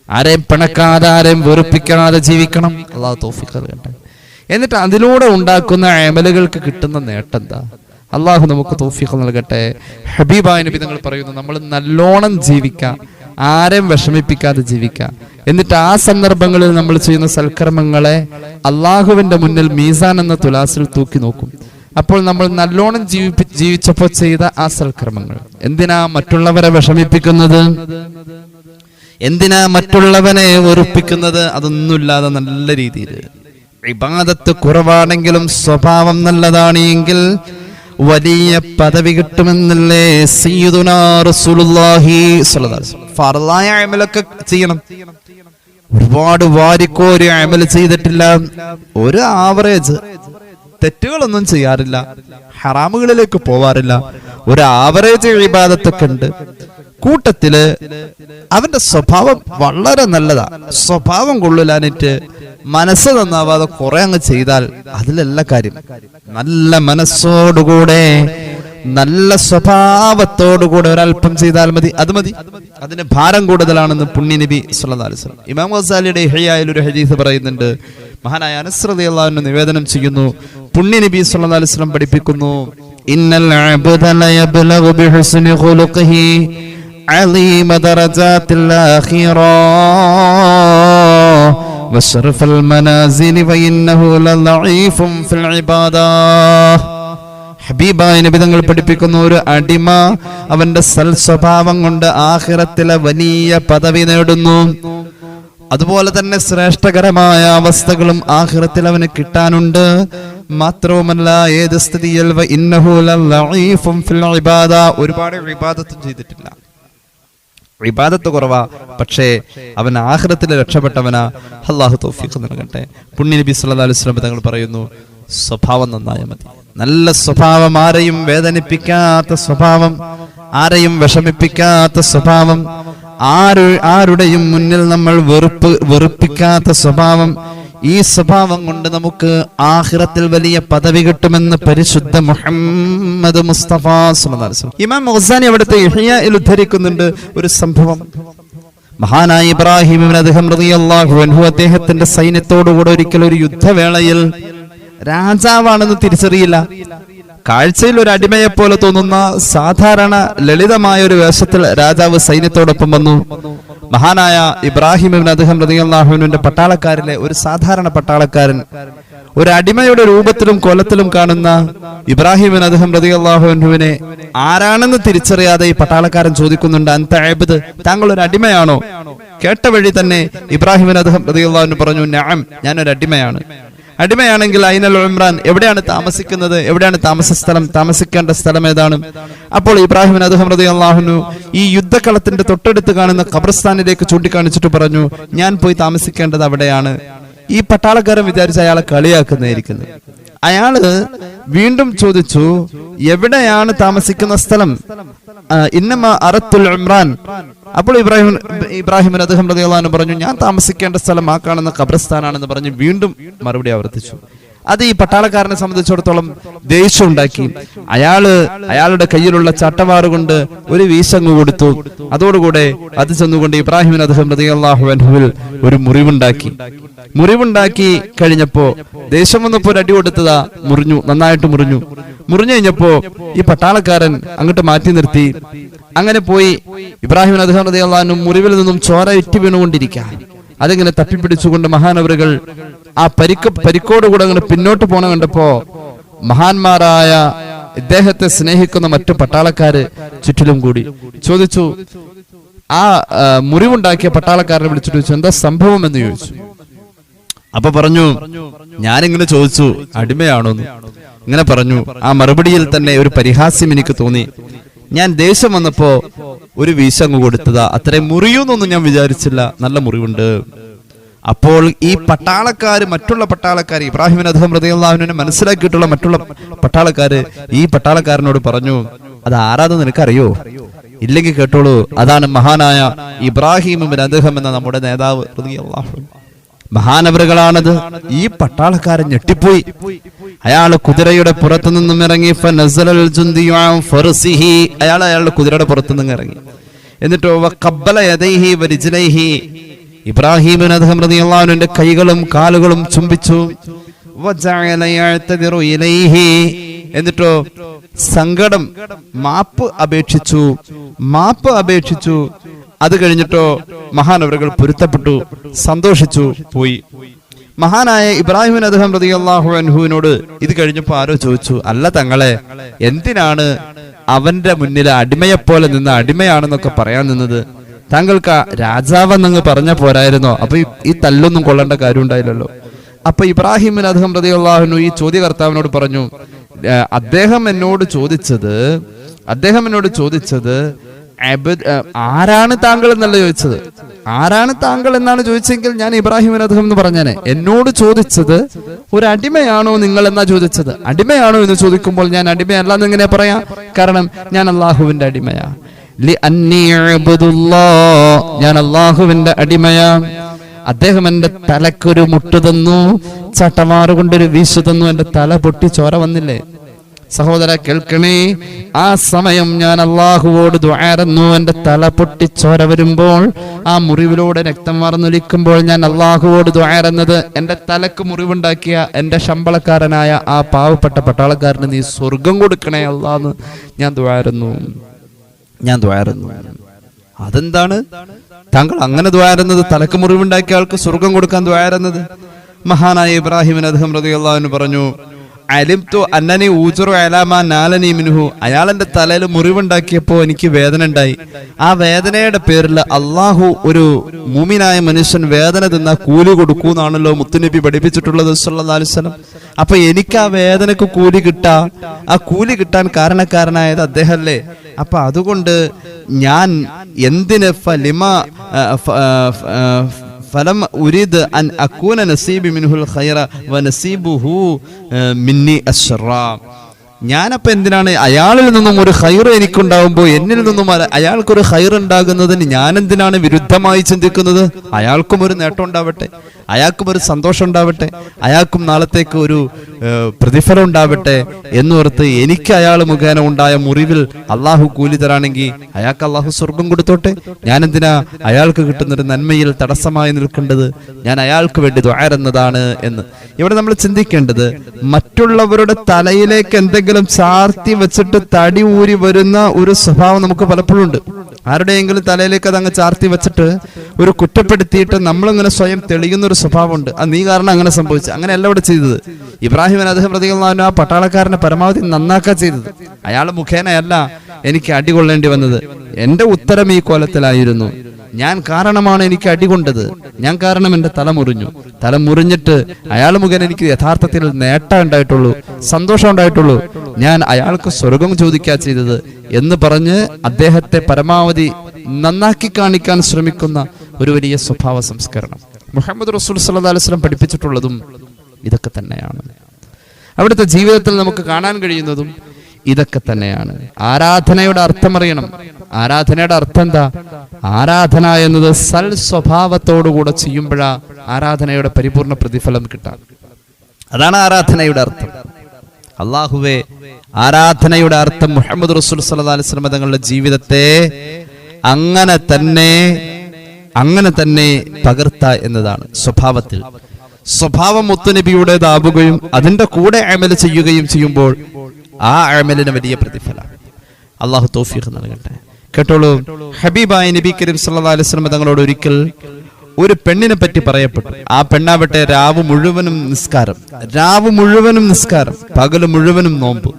ആരെയും പിണക്കാതെ ആരെയും വെറുപ്പിക്കാതെ ജീവിക്കണം. അല്ലാഹു തൗഫീഖ് നൽകട്ടെ. എന്നിട്ട് അതിലൂടെ ഉണ്ടാക്കുന്ന അമലുകൾക്ക് കിട്ടുന്ന നേട്ടം എന്താ? അള്ളാഹു നമുക്ക് തൗഫീഖ് നൽകട്ടെ. ഹബീബായ നബി തങ്ങൾ പറയുന്നു, നമ്മൾ നല്ലോണം ജീവിക്കാം, ആരെയും വിഷമിപ്പിക്കാതെ ജീവിക്കുക. എന്നിട്ട് ആ സന്ദർഭങ്ങളിൽ നമ്മൾ ചെയ്യുന്ന സൽക്കർമ്മങ്ങളെ അള്ളാഹുവിന്റെ മുന്നിൽ മീസാൻ എന്ന തുലാസിൽ തൂക്കി നോക്കും. അപ്പോൾ നമ്മൾ നല്ലോണം ജീവിച്ചപ്പോൾ ചെയ്ത ആ സൽക്കർമ്മങ്ങൾ, എന്തിനാ മറ്റുള്ളവരെ വിഷമിപ്പിക്കുന്നത്, എന്തിനാ മറ്റുള്ളവനെ വെറുപ്പിക്കുന്നത്? അതൊന്നുമില്ലാതെ നല്ല രീതിയിൽ ഇബാദത്ത് കുറവാണെങ്കിലും സ്വഭാവം നല്ലതാണ് എങ്കിൽ വലിയ പദവി കിട്ടുമെന്നല്ലേ സയ്യിദുനാ റസൂലുള്ളാഹി സ്വല്ലല്ലാഹു അലൈഹി വസല്ലം. ഫർളായ അമലൊക്കെ ചെയ്യണം. ഒരുപാട് വാരിക്കോരി അമൽ ചെയ്തിട്ടില്ല, ഒരു ആവറേജ്, തെറ്റുകളൊന്നും ചെയ്യാറില്ല, ഹറാമുകളിലേക്ക് പോവാറില്ല, ഒരു ആവറേജ് ഇബാദത്തൊക്കെ ഉണ്ട്. കൂട്ടത്തില് അവന്റെ സ്വഭാവം വളരെ നല്ലതാ. സ്വഭാവം കൊള്ളില്ലാനിട്ട് മനസ്സ് നന്നാവാതെ കുറെ അങ്ങ് ചെയ്താൽ അതിലല്ല കാര്യം. നല്ല മനസ്സോടുകൂടെ നല്ല സ്വഭാവത്തോടുകൂടെ ഒരല്പം ചെയ്താൽ മതി, അത് മതി. അതിന് ഭാരം കൂടുതലാണെന്ന് പുണ്യ നബി സല്ലല്ലാഹു അലൈഹി വസല്ലം. ഇമാം ഗസാലിയുടെ ഇഹ്യായിൽ ഒരു ഹദീസ് പറയുന്നുണ്ട്. മഹാനായ അനസ് റളിയല്ലാഹു അൻഹു നിവേദനം ചെയ്യുന്നു, പുണ്യ നബി സല്ലല്ലാഹു അലൈഹി വസല്ലം പഠിപ്പിക്കുന്നു, ഇന്നൽ അബ്ദ ലയബ്ലഗു ബിഹുസ്നി ഖുലുഖിഹി അലീമ ദറജാത്തിൽ ആഖിറ വശറഫൽ മനാസിൽ വഇന്നഹു ലളഈഫുൻ ഫിൽ ഇബാദ. ഹബീബായ നബി തങ്ങൾ പഠിപ്പിക്കുന്ന, ഒരു അടിമ അവന്റെ സൽ സ്വഭാവം കൊണ്ട് ആഖിറത്തിലെ വലിയ പദവി നേടുന്നു. അതുപോലെ തന്നെ ശ്രേഷ്ഠകരമായ അവസ്ഥകളും ആഖിറത്തിൽ അവന് കിട്ടാനുണ്ട്. മാത്രവുമല്ല, ഏത് സ്ഥിതിയിൽ വഇന്നഹു ലളഈഫുൻ ഫിൽ ഇബാദ, ഒരുപാട് ഇബാദത്ത് ചെയ്തിട്ടില്ല, ഇബാദത്ത് കുറവാ, പക്ഷേ അവൻ ആഖിറത്തിൽ രക്ഷപ്പെട്ടവനാ. അല്ലാഹു തൗഫീഖ് നൽകട്ടെ. പുണ്യ നബി സല്ലല്ലാഹു അലൈഹി വസല്ലം തങ്ങൾ പറയുന്നു, സ്വഭാവം നന്നായ മതി. നല്ല സ്വഭാവം, ആരെയും വേദനിപ്പിക്കാത്ത സ്വഭാവം, ആരെയും വിഷമിപ്പിക്കാത്ത സ്വഭാവം, ആരുടെയും മുന്നിൽ നമ്മൾ വെറുപ്പിക്കാത്ത സ്വഭാവം. ഈ സ്വഭാവം കൊണ്ട് നമുക്ക് ആഖിറത്തിൽ വലിയ പദവി കിട്ടുമെന്ന് പരിശുദ്ധ മുഹമ്മദ് മുസ്തഫ സ്വല്ലല്ലാഹു അലൈഹി വസല്ലം. ഇമാം ഗസാനി അവിടുത്തെ ഇഹ്യായിൽ ഉദ്ധരിക്കുന്നുണ്ട് ഒരു സംഭവം. മഹാനായ ഇബ്രാഹിം ഇബ്നു അദ്ഹം റളിയല്ലാഹു അൻഹു അദ്ദേഹത്തിന്റെ സൈന്യത്തോടുകൂടെ ഒരിക്കൽ ഒരു യുദ്ധവേളയിൽ, രാജാവാണെന്ന് തിരിച്ചറിയില്ല, കാഴ്ചയിൽ ഒരു അടിമയെ പോലെ തോന്നുന്ന സാധാരണ ലളിതമായ ഒരു വേഷത്തിൽ രാജാവ് സൈന്യത്തോടൊപ്പം വന്നു. മഹാനായ ഇബ്രാഹിം ഇബ്നു അദ്ഹം റളിയല്ലാഹു അൻഹുവിന്റെ പട്ടാളക്കാരിലെ ഒരു സാധാരണ പട്ടാളക്കാരൻ, ഒരു അടിമയുടെ രൂപത്തിലും കൊലത്തിലും കാണുന്ന ഇബ്രാഹിം ഇബ്നു അദ്ഹം റളിയല്ലാഹു അൻഹുവിനെ ആരാണെന്ന് തിരിച്ചറിയാതെ ഈ പട്ടാളക്കാരൻ ചോദിക്കുന്നുണ്ട്, അൻത അബ്ദ്, താങ്കൾ ഒരു അടിമയാണോ? കേട്ട വഴി തന്നെ ഇബ്രാഹിം ഇബ്നു അദ്ഹം റളിയല്ലാഹു അൻഹു പറഞ്ഞു, നഅം, ഞാനൊരു അടിമയാണ്. അടിമയാണെങ്കിൽ ഐനൽ ഉംറാൻ, എവിടെയാണ് താമസിക്കുന്നത്, എവിടെയാണ് താമസ സ്ഥലം, താമസിക്കേണ്ട സ്ഥലം ഏതാണ്? അപ്പോൾ ഇബ്രാഹിം ഇബ്നു അദ്ഹം റളിയല്ലാഹു അൻഹു ഈ യുദ്ധക്കളത്തിന്റെ തൊട്ടടുത്ത് കാണുന്ന ഖബർസ്ഥാനിലേക്ക് ചൂണ്ടിക്കാണിച്ചിട്ട് പറഞ്ഞു, ഞാൻ പോയി താമസിക്കേണ്ടത് അവിടെയാണ്. ഈ പട്ടാളക്കാരൻ വിചാരിച്ച് അയാളെ കളിയാക്കുന്നതായിരിക്കുന്നു. അയാള് വീണ്ടും ചോദിച്ചു, എവിടെയാണ് താമസിക്കുന്ന സ്ഥലം? ഇന്നമ അറത്തുൽ ഉംറാൻ. അപ്പോൾ ഇബ്രാഹിം ഇബ്നു അദ്ഹം റളിയല്ലാഹു അൻഹു പറഞ്ഞു, ഞാൻ താമസിക്കേണ്ട സ്ഥലം ആ കാണുന്ന ഖബർസ്ഥാനാണെന്ന് പറഞ്ഞ് വീണ്ടും മറുപടി ആവർത്തിച്ചു. അത് ഈ പട്ടാളക്കാരനെ സംബന്ധിച്ചിടത്തോളം ദേഷ്യം ഉണ്ടാക്കി. അയാളുടെ കയ്യിലുള്ള ചട്ടവാറ് കൊണ്ട് ഒരു വീശങ്ങ് കൊടുത്തു. അതോടുകൂടെ അത് ചെന്നുകൊണ്ട് ഇബ്രാഹിം ഇബ്നു അദ്ഹം റളിയല്ലാഹു അൻഹുവിൽ ഒരു മുറിവുണ്ടാക്കി കഴിഞ്ഞപ്പോ ദേഷ്യം വന്നപ്പോ ഒരു അടി കൊടുത്തതാ, മുറിഞ്ഞു, നന്നായിട്ട് മുറിഞ്ഞു കഴിഞ്ഞപ്പോ ഈ പട്ടാളക്കാരൻ അങ്ങോട്ട് മാറ്റി നിർത്തി. അങ്ങനെ പോയി ഇബ്രാഹിം ഇബ്നു അദ്ഹം റളിയല്ലാഹു അൻഹു മുറിവിൽ നിന്നും ചോര ഇറ്റി വീണുകൊണ്ടിരിക്കുക. അതിങ്ങനെ തപ്പിപ്പിടിച്ചുകൊണ്ട് മഹാനവറുകൾ ആ പരിക്കോടുകൂടെ അങ്ങനെ പിന്നോട്ട് പോണ കണ്ടപ്പോ മഹാന്മാരായ ഇദ്ദേഹത്തെ സ്നേഹിക്കുന്ന മറ്റു പട്ടാളക്കാര് ചുറ്റിലും കൂടി ചോദിച്ചു, ആ മുറിവുണ്ടാക്കിയ പട്ടാളക്കാരനെ വിളിച്ചിട്ട് ചോദിച്ചു, എന്താ സംഭവം എന്ന് ചോദിച്ചു. അപ്പൊ പറഞ്ഞു, ഞാനിങ്ങനെ ചോദിച്ചു, അടിമയാണോന്ന് ഇങ്ങനെ പറഞ്ഞു. ആ മറുപടിയിൽ തന്നെ ഒരു പരിഹാസ്യം എനിക്ക് തോന്നി. ഞാൻ ദേഷ്യം വന്നപ്പോ ഒരു വീശങ്ങ് കൊടുത്തതാ, അത്രയും മുറിയൂന്നൊന്നും ഞാൻ വിചാരിച്ചില്ല, നല്ല മുറിവുണ്ട്. അപ്പോൾ ഈ മറ്റുള്ള പട്ടാളക്കാര് ഇബ്രാഹിം ഇബ്നു അദ്ഹം റളിയല്ലാഹു അൻഹുവിനെ മനസ്സിലാക്കിയിട്ടുള്ള മറ്റുള്ള പട്ടാളക്കാര് ഈ പട്ടാളക്കാരനോട് പറഞ്ഞു, അത് ആരാധന നിനക്കറിയോ? ഇല്ലെങ്കിൽ കേട്ടോളൂ, അതാണ് മഹാനായ ഇബ്രാഹിം ഇബ്നു അദ്ഹം എന്ന നമ്മുടെ നേതാവ് റളിയല്ലാഹു അൻഹു. മഹാനവറുകളാണത്. ഈ പട്ടാളക്കാരൻ ഞെട്ടിപ്പോയി. അയാള് കുതിരയുടെ പുറത്തു നിന്നും ഇറങ്ങി. അയാളുടെ കുതിരയുടെ പുറത്തു നിന്നും ഇറങ്ങി. എന്നിട്ടോ ഇബ്രാഹിം ഇബ്നു അദ്ഹം റളിയല്ലാഹു അൻഹുവിന്റെ കൈകളും കാലുകളും ചുംബിച്ചു. എന്നിട്ടോ സങ്കടം മാപ്പ് അപേക്ഷിച്ചു. അത് കഴിഞ്ഞിട്ടോ മഹാനവറുകൾ പൊരുത്തപ്പെട്ടു, സന്തോഷിച്ചു, പോയി. മഹാനായ ഇബ്രാഹിം അദ്ഹം റളിയല്ലാഹു അൻഹുവിനോട് ഇത് കഴിഞ്ഞപ്പോ ആരോ ചോദിച്ചു, അല്ല തങ്ങളെ, എന്തിനാണ് അവന്റെ മുന്നിൽ അടിമയെപ്പോലെ നിന്ന് അടിമയാണെന്നൊക്കെ പറയാൻ നിന്നത്? താങ്കൾക്ക് രാജാവെന്നങ്ങ് പറഞ്ഞ പോരായിരുന്നോ? അപ്പൊ ഈ തല്ലൊന്നും കൊള്ളേണ്ട കാര്യം ഉണ്ടായില്ലല്ലോ. അപ്പൊ ഇബ്രാഹിം അദ്ഹം റളിയല്ലാഹു അൻഹു ഈ ചോദ്യകർത്താവിനോട് പറഞ്ഞു, അദ്ദേഹം എന്നോട് ചോദിച്ചത് ആരാണ് താങ്കൾ എന്നല്ല ചോദിച്ചത്. ആരാണ് താങ്കൾ എന്നാണ് ചോദിച്ചെങ്കിൽ ഞാൻ ഇബ്രാഹിം അദ്ഹം എന്ന് പറഞ്ഞേനെ. എന്നോട് ചോദിച്ചത് ഒരു അടിമയാണോ നിങ്ങൾ എന്നാ ചോദിച്ചത്. അടിമയാണോ എന്ന് ചോദിക്കുമ്പോൾ ഞാൻ അടിമയല്ല എന്നിങ്ങനെ പറയാം, കാരണം ഞാൻ അള്ളാഹുവിന്റെ അടിമയാ. ഞാൻ അള്ളാഹുവിന്റെ അടിമയാ. അദ്ദേഹം എന്റെ തലക്കൊരു മുട്ട് തന്നു, ചട്ടമാറുകൊണ്ടൊരു വീശു തന്നു, എന്റെ തല പൊട്ടി ചോര വന്നില്ലേ? സഹോദര കേൾക്കണേ, ആ സമയം ഞാൻ അള്ളാഹുവോട് ദുആറന്നു. എന്റെ തല പൊട്ടി ചോര വരുമ്പോൾ, ആ മുറിവിലൂടെ രക്തം വാർന്നൊലിക്കുമ്പോൾ ഞാൻ അള്ളാഹുവോട് ദുആറന്നത്, എന്റെ തലക്ക് മുറിവുണ്ടാക്കിയ എന്റെ ശമ്പളക്കാരനായ ആ പാവപ്പെട്ട പട്ടാളക്കാരന് നീ സ്വർഗം കൊടുക്കണേ അല്ലാന്ന് ഞാൻ ദുആറന്നു. അതെന്താണ് താങ്കൾ അങ്ങനെ ദുആറുന്നത്? തലക്ക് മുറിവുണ്ടാക്കിയ ആൾക്ക് സ്വർഗം കൊടുക്കാൻ ദുആറുന്നത്? മഹാനായ ഇബ്രാഹിം അദ്ഹം റളിയല്ലാഹു അൻഹു പറഞ്ഞു, അലിംതു അന്നനി ഊജറു അലാ മാ നാലനി മിൻഹു. അയാൾ എന്റെ തലയിൽ മുറിവുണ്ടാക്കിയപ്പോ എനിക്ക് വേദന ഉണ്ടായി. ആ വേദനയുടെ പേരിൽ അള്ളാഹു ഒരു മുഅ്മിനായ മനുഷ്യൻ വേദന തിന്നാ കൂലി കൊടുക്കൂന്നാണല്ലോ മുത്തുനബി പഠിപ്പിച്ചിട്ടുള്ളത് സല്ലല്ലാഹു അലൈഹി വസല്ലം. അപ്പൊ എനിക്ക് ആ വേദനക്ക് കൂലി കിട്ടാൻ കാരണക്കാരനായത് അദ്ദേഹല്ലേ. അപ്പൊ അതുകൊണ്ട് ഞാൻ എന്തിന് ഫലം ഉരീദ് അൻ അകൂന നസീബി മിൻഹുൽ ഖൈറ വനസീബുഹു മിന്നി അശ്റ. ഞാനപ്പോ എന്തിനാണ് അയാളിൽ നിന്നും ഒരു ഖൈർ എനിക്കുണ്ടാവുമ്പോൾ എന്നിൽ നിന്നും അയാൾക്കൊരു ഖൈർ ഉണ്ടാകുന്നതിന് ഞാൻ എന്തിനാണ് വിരുദ്ധമായി ചിന്തിക്കുന്നത്? അയാൾക്കും ഒരു നേട്ടം ഉണ്ടാവട്ടെ, അയാൾക്കും ഒരു സന്തോഷം ഉണ്ടാവട്ടെ, അയാൾക്കും നാളത്തേക്ക് ഒരു പ്രതിഫലം ഉണ്ടാവട്ടെ എന്നോർത്ത് എനിക്ക് അയാൾ മുഖേന ഉണ്ടായ മുറിവിൽ അള്ളാഹു കൂലി തരാണെങ്കിൽ അയാൾക്ക് അള്ളാഹു സ്വർഗം കൊടുത്തോട്ടെ. ഞാൻ എന്തിനാ അയാൾക്ക് കിട്ടുന്നൊരു നന്മയിൽ തടസ്സമായി നിൽക്കേണ്ടത്? ഞാൻ അയാൾക്ക് വേണ്ടി ദുആറുന്നതാണ് എന്ന്. ഇവിടെ നമ്മൾ ചിന്തിക്കേണ്ടത്, മറ്റുള്ളവരുടെ തലയിലേക്ക് എന്തെങ്കിലും ചാർത്തി വെച്ചിട്ട് തടി ഊരി വരുന്ന ഒരു സ്വഭാവം നമുക്ക് പലപ്പോഴും ഉണ്ട്. ആരുടെയെങ്കിലും തലയിലേക്ക് അത് അങ്ങ് ചാർത്തി വെച്ചിട്ട് ഒരു കുറ്റപ്പെടുത്തിയിട്ട് നമ്മളിങ്ങനെ സ്വയം തെളിയുന്ന ഒരു സ്വഭാവമുണ്ട്. അത് നീ കാരണം അങ്ങനെ സംഭവിച്ചു. അങ്ങനെയല്ല ഇവിടെ ചെയ്തത്. ഇബ്രാഹിം അദ്ഹം റളിയല്ലാഹു അൻഹു ആ പട്ടാളക്കാരനെ പരമാവധി നന്നാക്കുക ചെയ്തത്. അയാൾ മുഖേനയല്ല എനിക്ക് അടികൊള്ളേണ്ടി വന്നത്. എന്റെ ഉത്തരം ഈ കോലത്തിലായിരുന്നു. ഞാൻ കാരണമാണ് എനിക്ക് അടികൊണ്ടത്. ഞാൻ കാരണം എന്റെ തല മുറിഞ്ഞിട്ട് അയാൾ മുഖേന എനിക്ക് യഥാർത്ഥത്തിൽ നേട്ടം ഉണ്ടായിട്ടുള്ളൂ, സന്തോഷം ഉണ്ടായിട്ടുള്ളൂ. ഞാൻ അയാൾക്ക് സ്വർഗം ചോദിക്കുക ചെയ്തത് എന്ന് പറഞ്ഞ് അദ്ദേഹത്തെ പരമാവധി നന്നാക്കി കാണിക്കാൻ ശ്രമിക്കുന്ന ഒരു വലിയ സ്വഭാവ സംസ്കരണം മുഹമ്മദ് റസൂൽ സല്ലല്ലാഹു അലൈഹി വസല്ലം പഠിപ്പിച്ചിട്ടുള്ളതും ഇതൊക്കെ തന്നെയാണ്. അവിടുത്തെ ജീവിതത്തിൽ നമുക്ക് കാണാൻ കഴിയുന്നതും ഇതൊക്കെ തന്നെയാണ്. ആരാധനയുടെ അർത്ഥം അറിയണം. ആരാധനയുടെ അർത്ഥം എന്താ? ആരാധന എന്നത് സൽ സ്വഭാവത്തോടുകൂടെ ചെയ്യുമ്പോഴാ ആരാധനയുടെ പരിപൂർണ പ്രതിഫലം കിട്ടാം. അതാണ് ആരാധനയുടെ അർത്ഥം. അല്ലാഹുവേ, ആരാധനയുടെ അർത്ഥം മുഹമ്മദ് റസൂൽ സല്ലല്ലാഹു അലൈഹി വസല്ലം തങ്ങളുടെ ജീവിതത്തെ അങ്ങനെ തന്നെ പകർത്ത എന്നതാണ്. സ്വഭാവം മുത്തുനബിയുടേതാവുകയും അതിന്റെ കൂടെ അമൽ ചെയ്യുകയും ചെയ്യുമ്പോൾ ആ അമലിന് വലിയ പ്രതിഫലം. അള്ളാഹു തൗഫീഖ് നൽകട്ടെ. കേട്ടോളൂ, ഹബീബായ നബി കരീം സല്ലല്ലാഹു അലൈഹി വസല്ലം തങ്ങളോട് ഒരിക്കൽ ഒരു പെണ്ണിനെ പറ്റി പറയപ്പെട്ടു. ആ പെണ്ണാവട്ടെ രാവ് മുഴുവനും നിസ്കാരം, പകല് മുഴുവനും നോമ്പ്.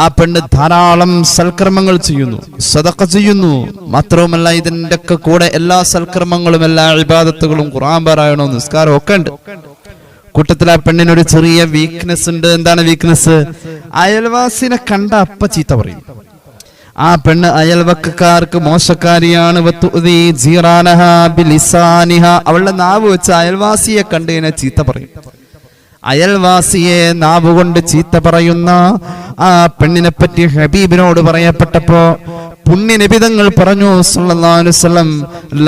ആ പെണ്ണ് ധാരാളം സൽക്കർമ്മങ്ങൾ ചെയ്യുന്നു, സദഖ ചെയ്യുന്നു. മാത്രവുമല്ല ഇതിന്റെ ഒക്കെ കൂടെ എല്ലാ സൽക്കർമ്മങ്ങളും, എല്ലാ ഇബാദത്തുകളും, ഖുർആൻ പാരായണവും നിസ്കാരവും ഒക്കെ ഉണ്ട്. കൂട്ടത്തിൽ ആ പെണ്ണിനൊരു ചെറിയ വീക്ക്നെസ് ഉണ്ട്. എന്താണ് വീക്ക്നെസ്? അയൽവാസിനെ കണ്ട അപ്പ ചീത്ത പറയും. ആ പെണ്ണ് അയൽവക്കക്കാർക്ക് മോശക്കാരിയാണ്. അവളുടെ നാവ് വെച്ച് അയൽവാസിയെ കണ്ടു കഴിഞ്ഞാൽ ചീത്ത പറയും. അയൽവാസിയെ നാവ് കൊണ്ട് ചീത്ത പറയുന്ന ആ പെണ്ണിനെ പറ്റി ഹബീബിനോട് പറയപ്പെട്ടപ്പോ പുണ്യനബിതങ്ങൾ പറഞ്ഞു സല്ലല്ലാഹു അലൈഹി വസല്ലം,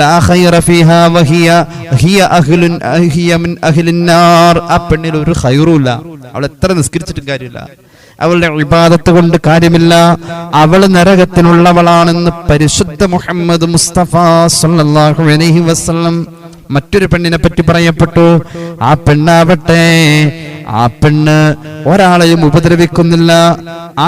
ലാ ഖൈറ ഫീഹാ വഹിയ മിൻ അഹ്ലിൻ നാർ. ആ പെണ്ണിൽ ഒരു ഖൈറുമില്ല. അവൾ എത്ര നിസ്കരിച്ചിട്ടും കാര്യമില്ല, അവളുടെ ഇബാദത്ത് കൊണ്ട് കാര്യമില്ല, അവൾ നരകത്തിനുള്ളവളാണെന്ന് പരിശുദ്ധ മുഹമ്മദ് മുസ്തഫ സല്ലല്ലാഹു അലൈഹി വസല്ലം. മറ്റൊരു പെണ്ണിനെ പറ്റി പറയപ്പെട്ടു. ആ പെണ്ണാവട്ടെ ആ പെണ്ണ് ഒരാളെയും ഉപദ്രവിക്കുന്നില്ല.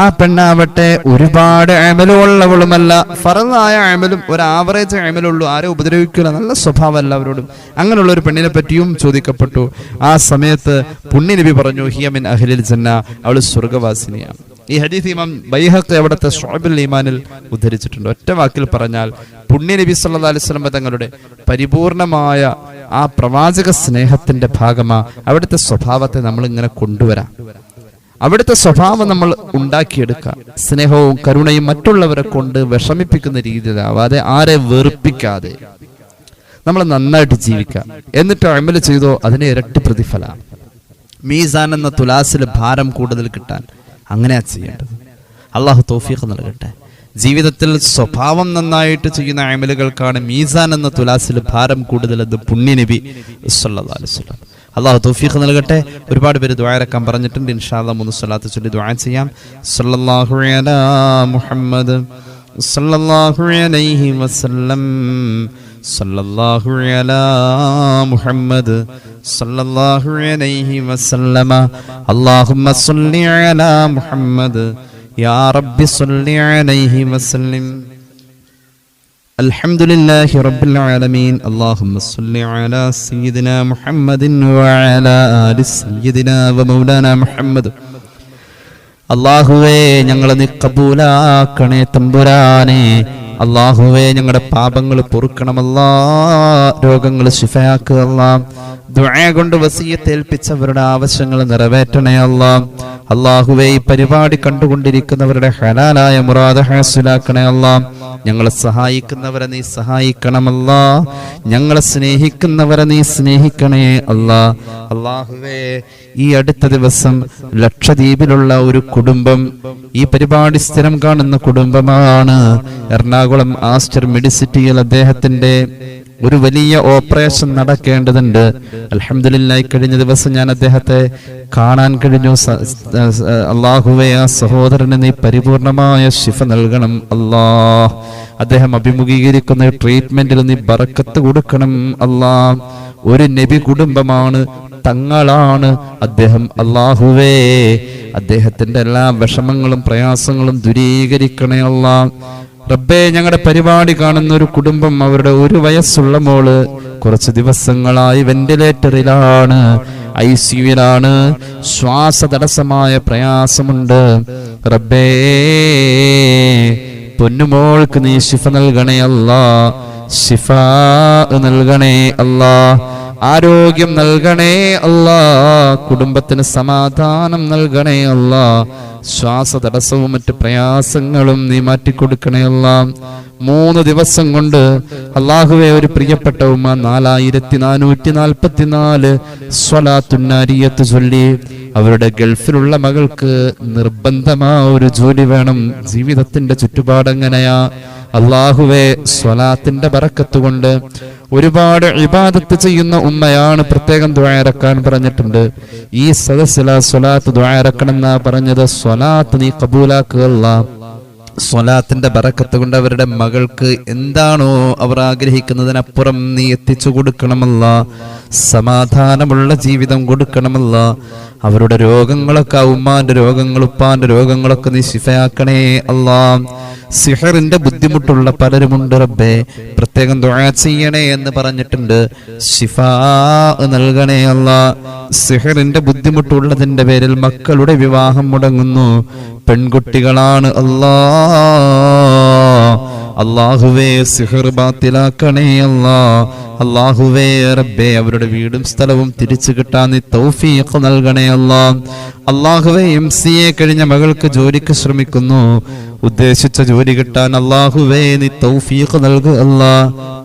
ആ പെണ്ണാവട്ടെ ഒരുപാട് അമലുള്ളവളുമല്ല, ഫർളായ അമലും ഒരു ആവറേജ് അമലുള്ളൂ, ആരും ഉപദ്രവിക്കില്ല, നല്ല സ്വഭാവം എല്ലാവരോടും. അങ്ങനെയുള്ള ഒരു പെണ്ണിനെ പറ്റിയും ചോദിക്കപ്പെട്ടു. ആ സമയത്ത് പുണ്യ നബി പറഞ്ഞു, ഹിയ മിൻ അഹ്ലിൽ ജന്ന, അവൾ സ്വർഗവാസിനിയാണ്. ഈ ഹദീസ് ഇമാം ബൈഹഖി അവിടുത്തെ ശുഅബുൽ ഈമാനിൽ ഉദ്ധരിച്ചിട്ടുണ്ട്. ഒറ്റ വാക്കിൽ പറഞ്ഞാൽ പുണ്യ നബി സല്ലല്ലാഹു അലൈഹി വസല്ലം തങ്ങളുടെ പരിപൂർണമായ ആ പ്രവാചക സ്നേഹത്തിന്റെ ഭാഗമാ അവിടുത്തെ സ്വഭാവത്തെ നമ്മൾ ഇങ്ങനെ കൊണ്ടുവരാം. അവിടുത്തെ സ്വഭാവം നമ്മൾ ഉണ്ടാക്കിയെടുക്കാം. സ്നേഹവും കരുണയും മറ്റുള്ളവരെ കൊണ്ട് വിഷമിപ്പിക്കുന്ന രീതിയിലാവാതെ, ആരെ വെറുപ്പിക്കാതെ നമ്മൾ നന്നായിട്ട് ജീവിക്കാം. എന്നിട്ട് അമൽ ചെയ്തോ അതിന് ഇരട്ടി പ്രതിഫല. മീസാൻ എന്ന തുലാസിൽ ഭാരം കൂടുതൽ കിട്ടാൻ അങ്ങനെയാ ചെയ്യേണ്ടത്. അള്ളാഹു തൗഫീഖ് നൽകട്ടെ. ജീവിതത്തിൽ സ്വഭാവം നന്നായിട്ട് ചെയ്യുന്ന അമലുകൾക്കാണ് മീസാൻ എന്ന തുലാസിൽ ഭാരം കൂടുതലെന്ന് പുണ്യ നബി സല്ലല്ലാഹു അലൈഹി വസല്ലം. അള്ളാഹു തൗഫീഖ് നൽകട്ടെ. ഒരുപാട് പേര് ദുആ ഇറക്കാൻ പറഞ്ഞിട്ടുണ്ട്. ഇൻഷാ അല്ലാഹ് 3 സ്വലാത്ത് ചൊല്ലി ദുആ ചെയ്യാം. സല്ലല്ലാഹു അലാ മുഹമ്മദ് സല്ലല്ലാഹു അലൈഹി വസല്ലം, സല്ലല്ലാഹു അലാ മുഹമ്മദ് സല്ലല്ലാഹു അലൈഹി വസല്ലമ, അല്ലാഹുമ്മ സ്വല്ലി അലാ മുഹമ്മദ് യാ റബ്ബി സ്വല്ലി അലൈഹി വസല്ലം. അൽഹംദുലില്ലാഹി റബ്ബിൽ ആലമീൻ. അല്ലാഹുമ്മ സ്വല്ലി അലാ സയ്യിദിനാ മുഹമ്മദിൻ വഅലാ ആലി സയ്യിദിനാ വമൗലാനാ മുഹമ്മദ്. അല്ലാഹുവേ ഞങ്ങളെ നീ കബൂലാക്കണേ തമ്പുരാനെ. അല്ലാഹുവേ ഞങ്ങളുടെ പാപങ്ങൾ പൊറുക്കണമല്ലാ, രോഗങ്ങൾ ശിഫയാക്കുക അല്ലാ. ദുആ കൊണ്ട് വസിയത്ത് ഏൽപ്പിച്ചവരുടെ ആവശ്യങ്ങൾ നിറവേറ്റണേ അല്ലാ. അല്ലാഹുവേ ഈ പരിപാടി കണ്ടുകൊണ്ടിരിക്കുന്നവരുടെ ഹലാലായ മുറാദ് ഹാസിലാക്കണേ അല്ലാ. ഞങ്ങളെ സഹായിക്കുന്നവരെ നീ സഹായിക്കണമല്ലാ, ഞങ്ങളെ സ്നേഹിക്കുന്നവരെ നീ സ്നേഹിക്കണേ അല്ലാ. അല്ലാഹുവേ ഈ അടുത്ത ദിവസം ലക്ഷദ്വീപിലുള്ള ഒരു കുടുംബം, ഈ പരിപാടി സ്ഥിരം കാണുന്ന കുടുംബമാണ്. എറണാകുളം ആസ്റ്റർ മെഡിസിറ്റിയിൽ അദ്ദേഹത്തിന്റെ ഒരു വലിയ ഓപ്പറേഷൻ നടക്കേണ്ടതുണ്ട്. അൽഹംദുലില്ലാഹ് കഴിഞ്ഞ ദിവസം ഞാൻ അദ്ദേഹത്തെ കാണാൻ കഴിഞ്ഞു. അല്ലാഹുവേ ആ സഹോദരന് നീ പരിപൂർണമായ ശിഫ നൽകണം അല്ലാ. അദ്ദേഹം അഭിമുഖീകരിക്കുന്ന ട്രീറ്റ്മെന്റിൽ നീ ബറക്കത്ത് കൊടുക്കണം അല്ലാ. ഒരു നബി കുടുംബമാണ്, തങ്ങളാണ് അദ്ദേഹം. അല്ലാഹുവേ അദ്ദേഹത്തിന്റെ എല്ലാ വിഷമങ്ങളും പ്രയാസങ്ങളും ദൂരീകരിക്കണേ അല്ലാ. റബ്ബേ ഞങ്ങളുടെ പരിപാടി കാണുന്ന ഒരു കുടുംബം, അവരുടെ 1 വയസ്സുള്ള മോള് കുറച്ച് ദിവസങ്ങളായി വെന്റിലേറ്ററിലാണ്, ICUവിലാണ്, ശ്വാസതടസ്സമായ പ്രയാസമുണ്ട്. റബ്ബേ പൊന്നുമോൾക്ക് നീ ശിഫ നൽകണേ അല്ലാ, ശിഫ നൽകണേ അല്ലാ, ആരോഗ്യം നൽകണേ അല്ലാ, കുടുംബത്തിന് സമാധാനം നൽകണേ അല്ലാ. ശ്വാസതടസ്സവും മറ്റ് പ്രയാസങ്ങളും നീ മാറ്റിക്കൊടുക്കണേ അല്ലാ. 3 ദിവസം കൊണ്ട് അല്ലാഹുവേ ഒരു പ്രിയപ്പെട്ട ഉമ്മ 4444 സ്വലാത്തുന്നാരിയത്ത് ചൊല്ലി. അവരുടെ ഗൾഫിലുള്ള മകൾക്ക് നിർബന്ധമായ ഒരു ജോലി വേണം. ജീവിതത്തിന്റെ ചുറ്റുപാടെങ്ങനെയാ അല്ലാഹുവേ സ്വലാത്തിന്റെ ബറക്കത്ത് കൊണ്ട് ഒരുപാട് ഇബാദത്ത് ചെയ്യുന്ന ഉമ്മയാണ്. പ്രത്യേകം ദുആ ഇറക്കാൻ പറഞ്ഞിട്ടുണ്ട്. ഈ സദസ്സില സ്വലാത്ത് ദുആ ഇറക്കണമെന്നാ പറഞ്ഞത്. സ്വലാത്ത് നീ കബൂലാക്കുക അല്ലാ. സ്വലാത്തിന്റെ ബറക്കത്ത് കൊണ്ട് അവരുടെ മകൾക്ക് എന്താണോ അവർ ആഗ്രഹിക്കുന്നതിനപ്പുറം നീ എത്തിച്ചു കൊടുക്കണമല്ല. സമാധാനമുള്ള ജീവിതം കൊടുക്കണമല്ല. അവരുടെ രോഗങ്ങളൊക്കെ, ഉമ്മാന്റെ രോഗങ്ങൾ, ഉപ്പാന്റെ രോഗങ്ങളൊക്കെ നീ ശിഫയാക്കണേ അല്ലാ. സിഹറിന്റെ ബുദ്ധിമുട്ടുള്ള പലരുമുണ്ട് റബ്ബേ, പ്രത്യേകം ദുആ ചെയ്യണേ എന്ന് പറഞ്ഞിട്ടുണ്ട്. ശിഫാ നൽകണേ അല്ലാ. സിഹറിന്റെ ബുദ്ധിമുട്ടുള്ളതിന്റെ പേരിൽ മക്കളുടെ വിവാഹം മുടങ്ങുന്നു, പെൺകുട്ടികളാണ് അല്ലാ. അല്ലാഹുവേ സിഹർ ബാത്തിലാക്കണേ അല്ലാ. അല്ലാഹുവേ റബ്ബേ അവരുടെ വീടും സ്ഥലവും തിരിച്ചു കിട്ടാൻ നീ തൗഫീഖ് നൽകണേ അല്ലാ. അല്ലാഹുവേ MCA കഴിഞ്ഞ മകൾക്ക് ജോലിക്ക് ശ്രമിക്കുന്നു, ഉദ്ദേശിച്ച ജോലി കിട്ടാൻ അല്ലാഹുവേ നീ തൗഫീഖ് നൽകുക അല്ലാ.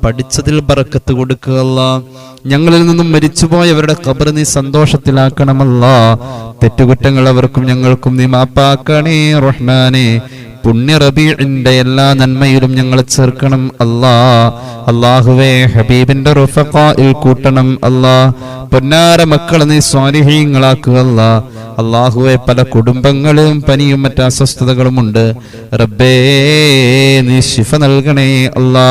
പഠിച്ചതിൽ ബറക്കത്ത് കൊടുക്കുക അല്ലാ. ഞങ്ങളിൽ നിന്നും മരിച്ചുപോയവരുടെ ഖബർ നീ സന്തോഷത്തിലാക്കണമല്ലാ. തെറ്റുകുറ്റങ്ങൾ അവർക്കും ഞങ്ങൾക്കും നീ മാപ്പാക്കണേ റഹ്മാനേ. പുണ്യ റബീഇന്റെ എല്ലാ നന്മയിലും ഞങ്ങളെ ചേർക്കണം അല്ലാ. അല്ലാഹുവേ ഹബീബിന്റെ റുഫഖായിൽ കൂട്ടണം അല്ലാ. പൊന്നാര മക്കളെ നീ സ്വാലിഹീങ്ങളാക്കുക അല്ലാ. അല്ലാഹുവേ പല കുടുംബങ്ങളും പനിയും മറ്റ് അസ്വസ്ഥതകളുമുണ്ട് റബ്ബേ, നീ ശിഫ നൽകണേ അല്ലാ.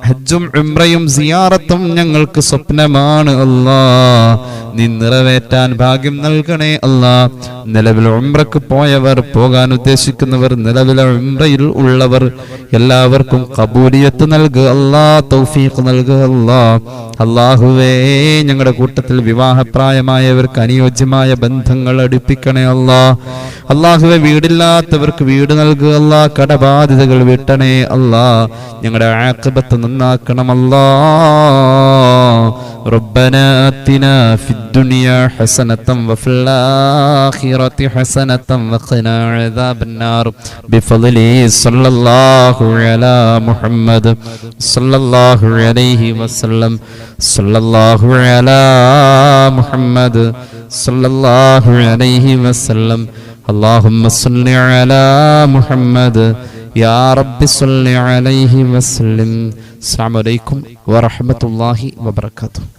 ഹജ്ജും ഉംറയും സിയാറത്തും ഞങ്ങൾക്ക് സ്വപ്നമാണ് അല്ലാ. നീ നിറവേറ്റാൻ ഭാഗ്യം നൽകണേ അല്ലാ. നിലവിൽ ഉംറക്ക് പോയവർ, പോകാൻ ഉദ്ദേശിക്കുന്നവർ, നിലവിലെ ഉംറയിൽ ഉള്ളവർ എല്ലാവർക്കും ഖബൂലിയത്ത് നൽകുക അല്ലാ, തൗഫീഖ് നൽകുക അല്ലാ. അല്ലാഹുവേ, ഞങ്ങളുടെ കൂട്ടത്തിൽ വിവാഹപ്രായമായവർക്ക് അനുയോജ്യമായ ബന്ധങ്ങൾ അടുപ്പിക്കണേ അല്ലാ. അല്ലാഹുവേ, വീടില്ലാത്തവർക്ക് വീട് നൽകുക അല്ലാ. കടബാധ്യതകൾ വീട്ടണേ അല്ലാ. ഞങ്ങളുടെ ആഖിബത്ത് നന്നാക്കണം അല്ലാ. ربنا آتنا في الدنيا حسنة وفي الآخرة حسنة وقنا عذاب النار بفضله صلى الله على محمد صلى الله عليه وسلم صلى الله على محمد صلى الله عليه وسلم اللهم صل على محمد يا رب صل عليه وسلم. السلام عليكم ورحمة الله وبركاته.